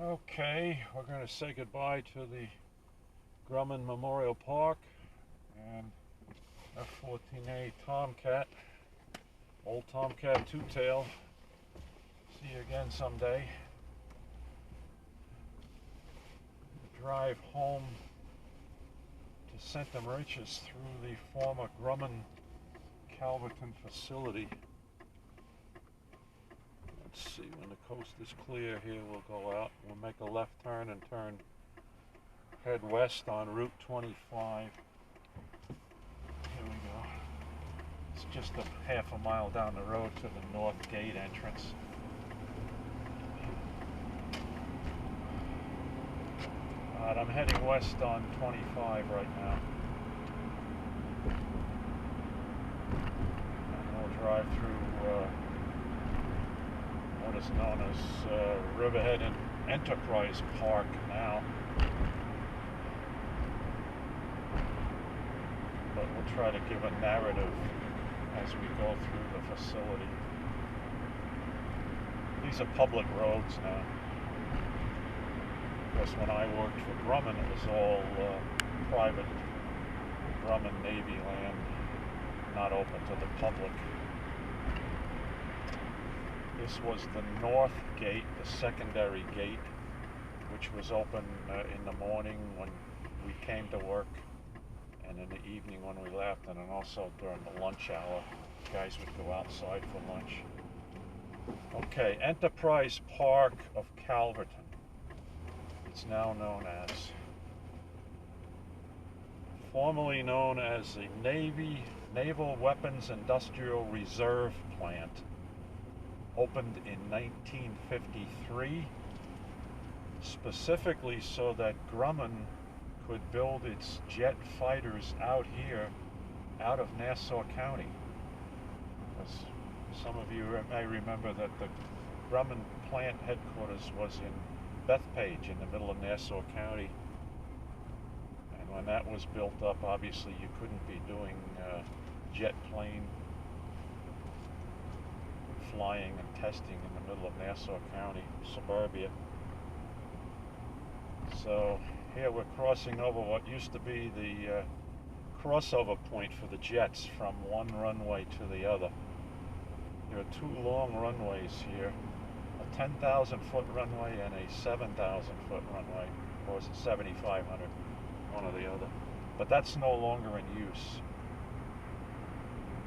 Okay, we're going to say goodbye to the Grumman Memorial Park and F14 Tomcat, old Tomcat two-tail. See you again someday. Drive home to St. Mauritius through the former Grumman Calverton Facility. Let's see, when the coast is clear here, we'll go out. We'll make a left turn and head west on Route 25. Here we go. It's just a half a mile down the road to the north gate entrance. I'm heading west on 25 right now. And we'll drive through what is known as Riverhead and Enterprise Park now. But we'll try to give a narrative as we go through the facility. These are public roads now. Because when I worked for Grumman, it was all private Grumman Navy land, not open to the public. This was the north gate, the secondary gate, which was open in the morning when we came to work, and in the evening when we left, and then also during the lunch hour. Guys would go outside for lunch. Okay, Enterprise Park of Calverton. It's now known as, formerly known as the Naval Weapons Industrial Reserve Plant, opened in 1953, specifically so that Grumman could build its jet fighters out here, out of Nassau County. As some of you may remember that the Grumman plant headquarters was in Bethpage in the middle of Nassau County, and when that was built up, obviously you couldn't be doing jet plane flying and testing in the middle of Nassau County, suburbia. So here we're crossing over what used to be the crossover point for the jets from one runway to the other. There are two long runways here. A 10,000 foot runway and a 7,000 foot runway, or is it 7,500, one or the other. But that's no longer in use.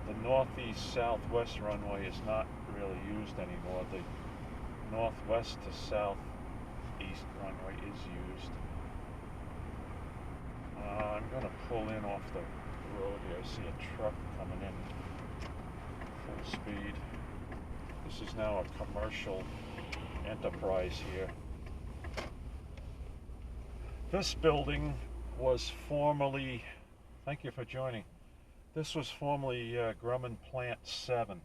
The northeast southwest runway is not really used anymore. The northwest to southeast runway is used. I'm going to pull in off the road here. I see a truck coming in full speed. This is now a commercial enterprise here. This building was formerly, thank you for joining, this was formerly Grumman Plant 7,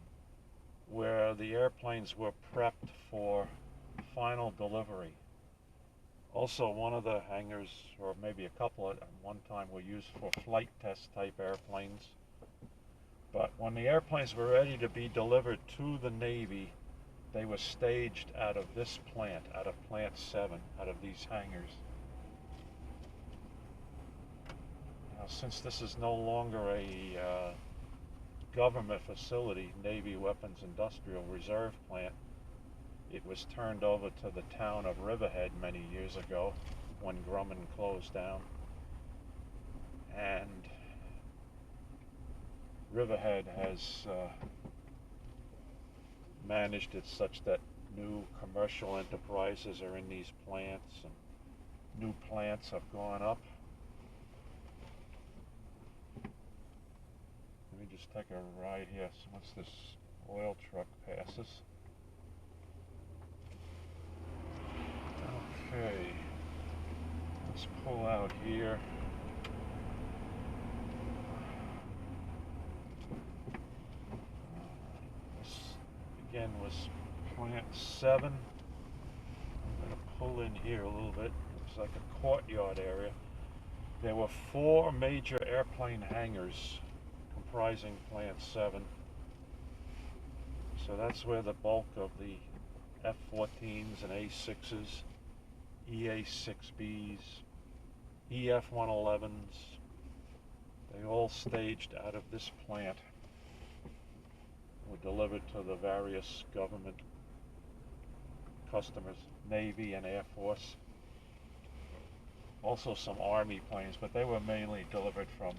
where the airplanes were prepped for final delivery. Also, one of the hangars, or maybe a couple at one time, were used for flight test type airplanes. But when the airplanes were ready to be delivered to the Navy, they were staged out of this plant, out of Plant 7, out of these hangars. Now, since this is no longer a government facility, Navy Weapons Industrial Reserve Plant, it was turned over to the Town of Riverhead many years ago when Grumman closed down. And Riverhead has managed it such that new commercial enterprises are in these plants, and new plants have gone up. Let me just take a ride here once this oil truck passes. Okay, let's pull out here. This again was Plant 7. I'm going to pull in here a little bit. Looks like a courtyard area. There were 4 major airplane hangars comprising Plant 7. So that's where the bulk of the F14s and A6s EA6Bs, EF111s. They all staged out of this plant were delivered to the various government customers, Navy and Air Force. Also some Army planes, but they were mainly delivered from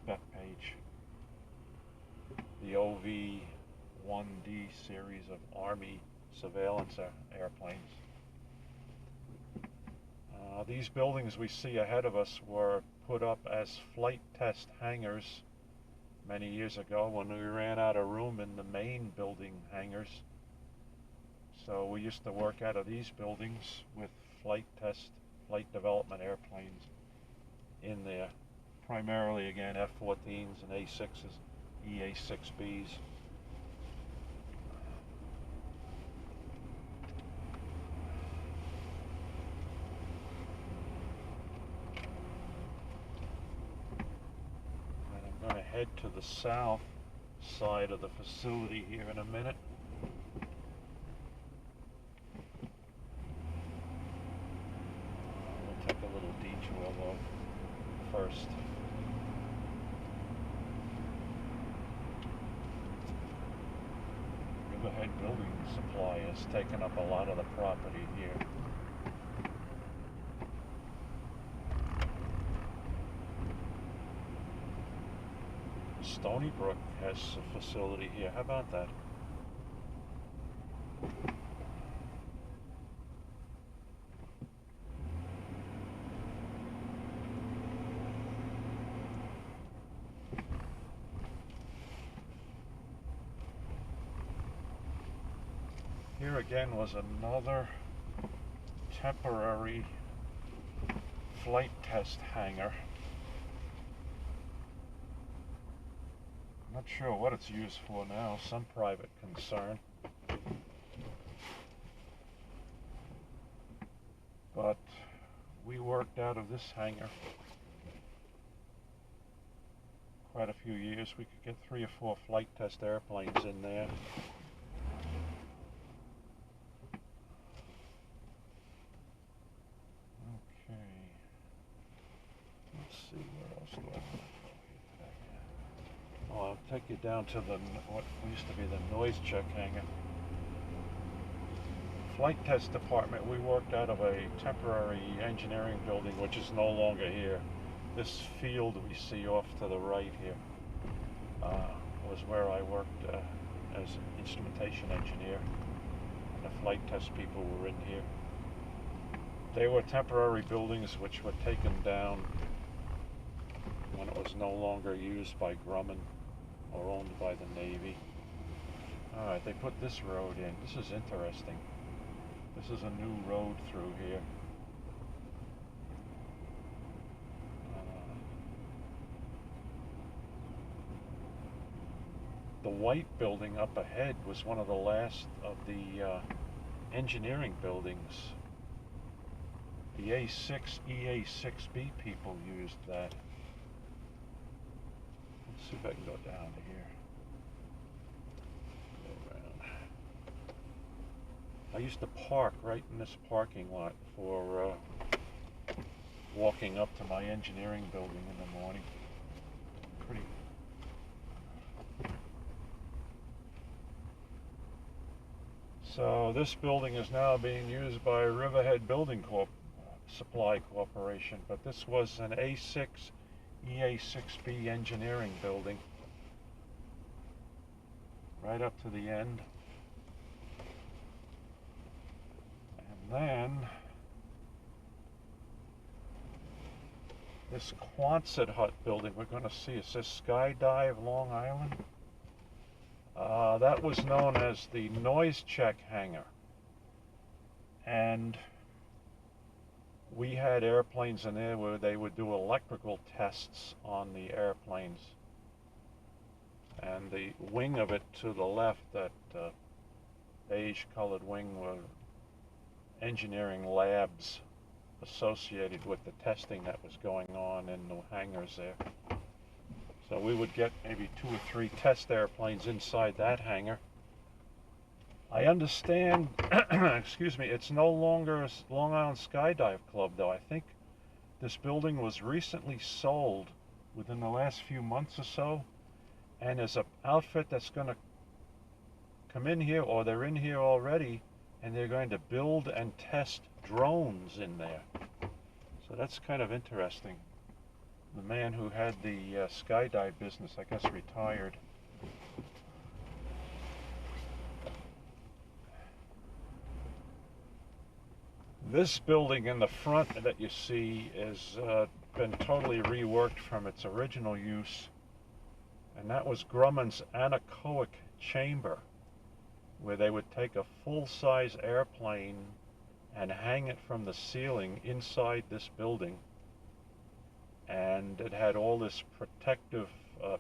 Bethpage. The OV-1D series of Army surveillance airplanes. These buildings we see ahead of us were put up as flight test hangars many years ago when we ran out of room in the main building hangars. So we used to work out of these buildings with flight development airplanes in there. Primarily, again, F14s and A6s, EA6Bs. And I'm going to head to the south side of the facility here in a minute. We'll take a little detour though first. Riverhead Building Supply has taken up a lot of the property here. Stony Brook has a facility here. How about that? Here again was another temporary flight test hangar. Not sure what it's used for now, some private concern. But we worked out of this hangar quite a few years. We could get 3 or 4 flight test airplanes in there. I'll take you down to what used to be the noise check hangar. Flight test department, we worked out of a temporary engineering building which is no longer here. This field we see off to the right here was where I worked as an instrumentation engineer, and the flight test people were in here. They were temporary buildings which were taken down when it was no longer used by Grumman or owned by the Navy. Alright, they put this road in. This is interesting. This is a new road through here. The white building up ahead was one of the last of the engineering buildings. The EA6B people used that. Let's see if I can go down to here. Go around. I used to park right in this parking lot for walking up to my engineering building in the morning. Pretty. So this building is now being used by Riverhead Building Supply Corporation, but this was an A6 EA6B engineering building right up to the end. And then this Quonset hut building we're going to see, it says Skydive Long Island. That was known as the noise check hangar, and we had airplanes in there where they would do electrical tests on the airplanes. And the wing of it to the left, that beige-colored wing, were engineering labs associated with the testing that was going on in the hangars there. So we would get maybe 2 or 3 test airplanes inside that hangar. I understand, excuse me, it's no longer Long Island Skydive Club, though. I think this building was recently sold within the last few months or so, and there's an outfit that's going to come in here, or they're in here already, and they're going to build and test drones in there. So that's kind of interesting. The man who had the skydive business, I guess, retired. This building in the front that you see has been totally reworked from its original use, and that was Grumman's Anechoic Chamber, where they would take a full-size airplane and hang it from the ceiling inside this building, and it had all this protective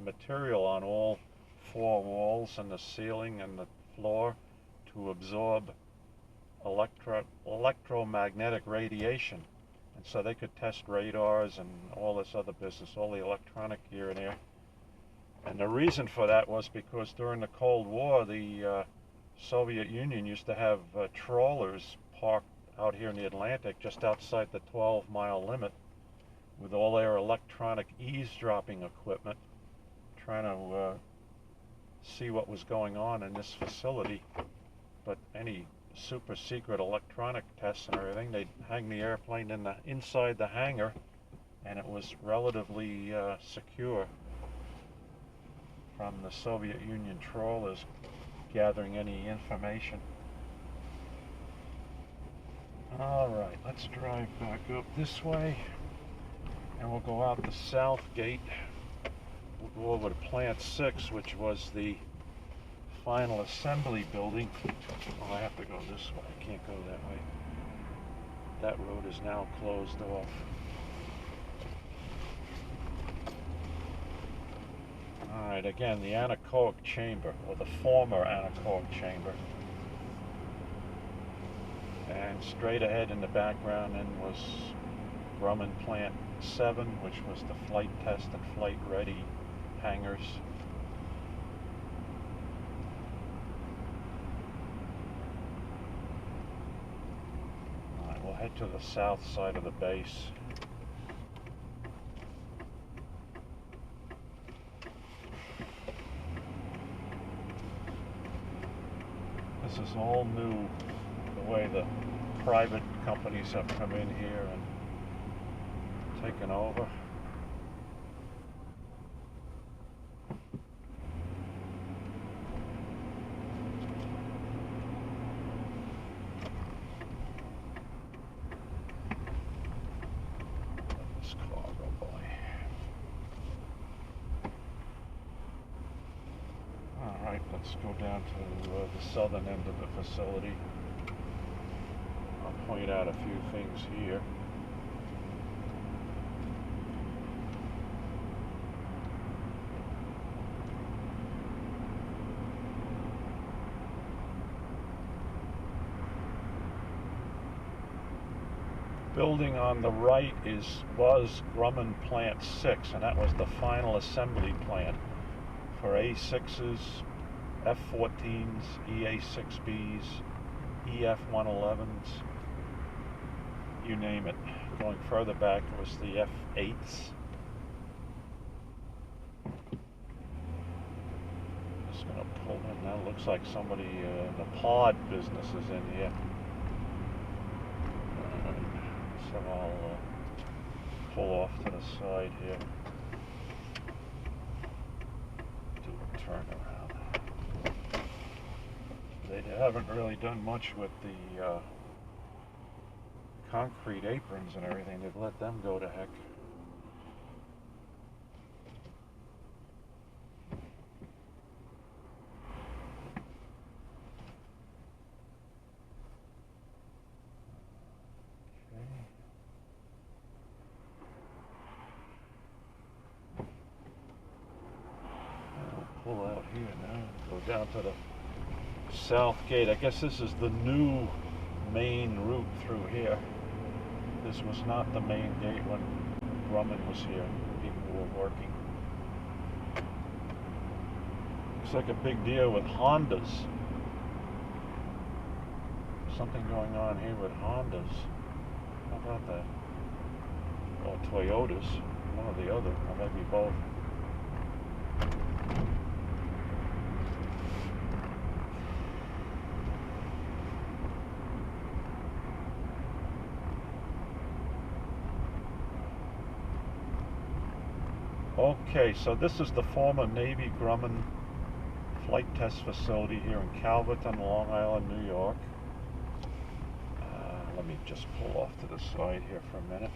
material on all four walls and the ceiling and the floor to absorb electromagnetic radiation, and so they could test radars and all this other business, all the electronic gear in there. And the reason for that was because during the Cold War, the Soviet Union used to have trawlers parked out here in the Atlantic just outside the 12-mile limit with all their electronic eavesdropping equipment, trying to see what was going on in this facility. But any super secret electronic tests and everything, they'd hang the airplane inside the hangar, and it was relatively secure from the Soviet Union trawlers gathering any information. All right, let's drive back up this way, and we'll go out the south gate. We'll go over to Plant 6, which was the final assembly building. Oh, I have to go this way. I can't go that way. That road is now closed off. All right, again, the Anechoic Chamber, or the former Anechoic Chamber. And straight ahead in the background then was Grumman Plant 7, which was the flight test and flight ready hangars. All right, we'll head to the south side of the base. This is all new, the way the private companies have come in here and taken over. Let this car go by. All right, let's go down to the southern end of the facility. I'll point out a few things here. Building on the right was Grumman Plant 6, and that was the final assembly plant for A6s, F14s, EA6Bs, EF111s, you name it. Going further back was the F8s. Just going to pull in now. Looks like somebody in the pod business is in here. So I'll pull off to the side here. Do a turnaround. They haven't really done much with the concrete aprons and everything. They've let them go to heck. Pull out here now, go down to the south gate. I guess this is the new main route through here. This was not the main gate when Grumman was here. People were working. Looks like a big deal with Hondas. something going on here with Hondas. How about that? Or Toyotas, one or the other, or maybe both. Okay, so this is the former Navy Grumman flight test facility here in Calverton, Long Island, New York. Let me just pull off to the side here for a minute.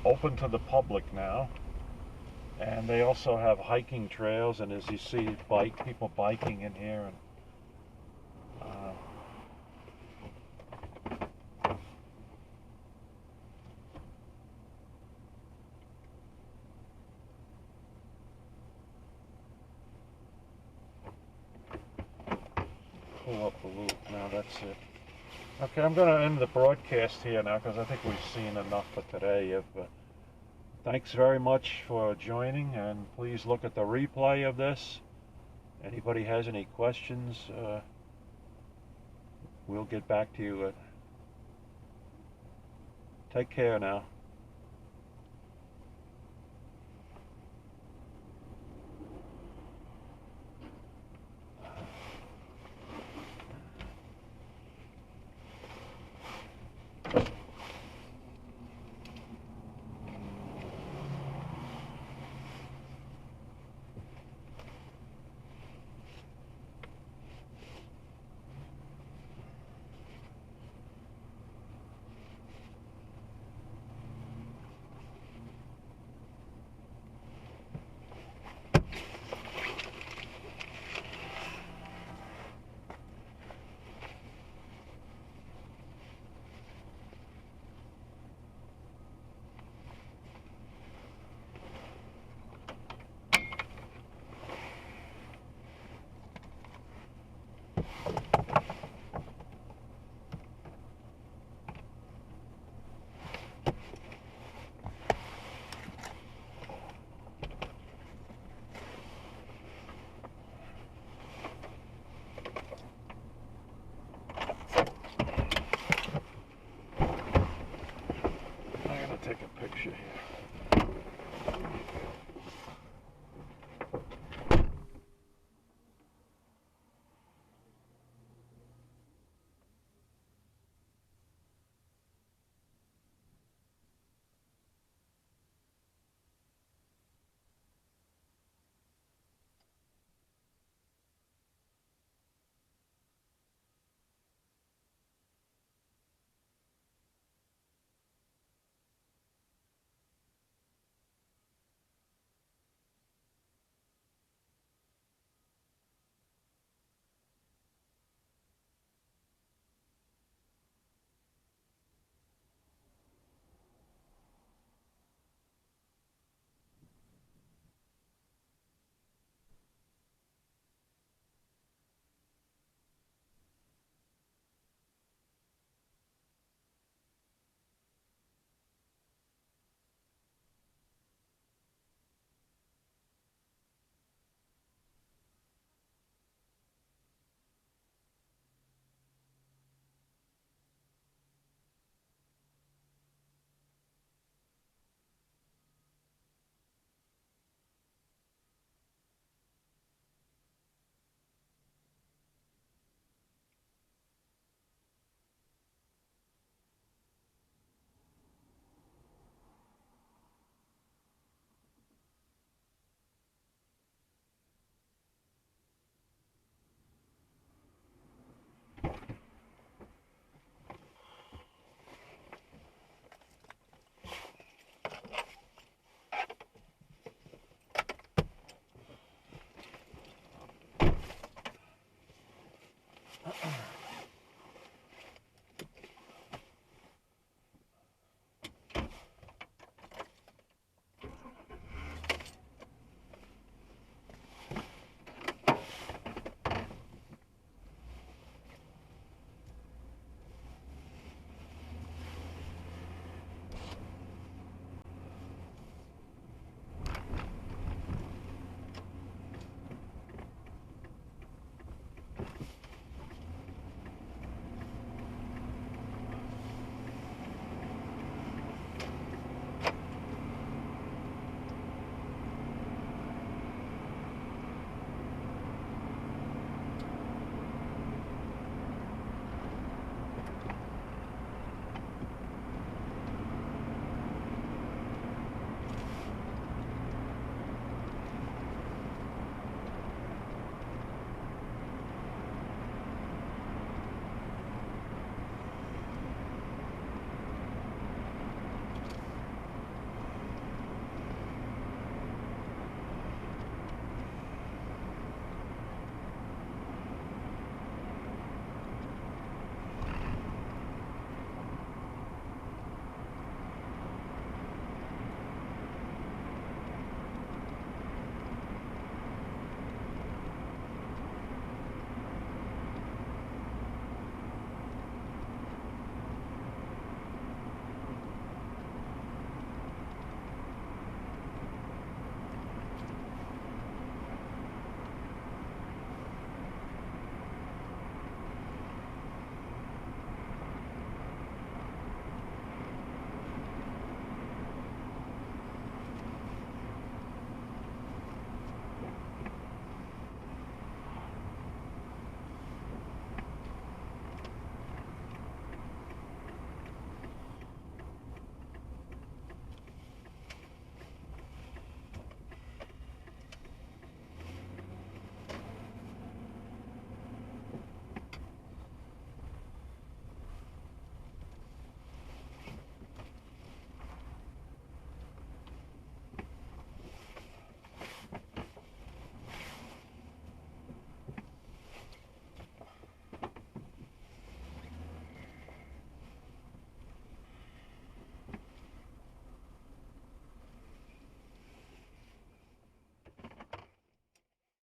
Open to the public now. And they also have hiking trails, and as you see, people biking in here. And pull up the loop now, that's it. Okay, I'm going to end the broadcast here now because I think we've seen enough for today. Thanks very much for joining, and please look at the replay of this. Anybody has any questions, we'll get back to you. Take care now. Take a picture here.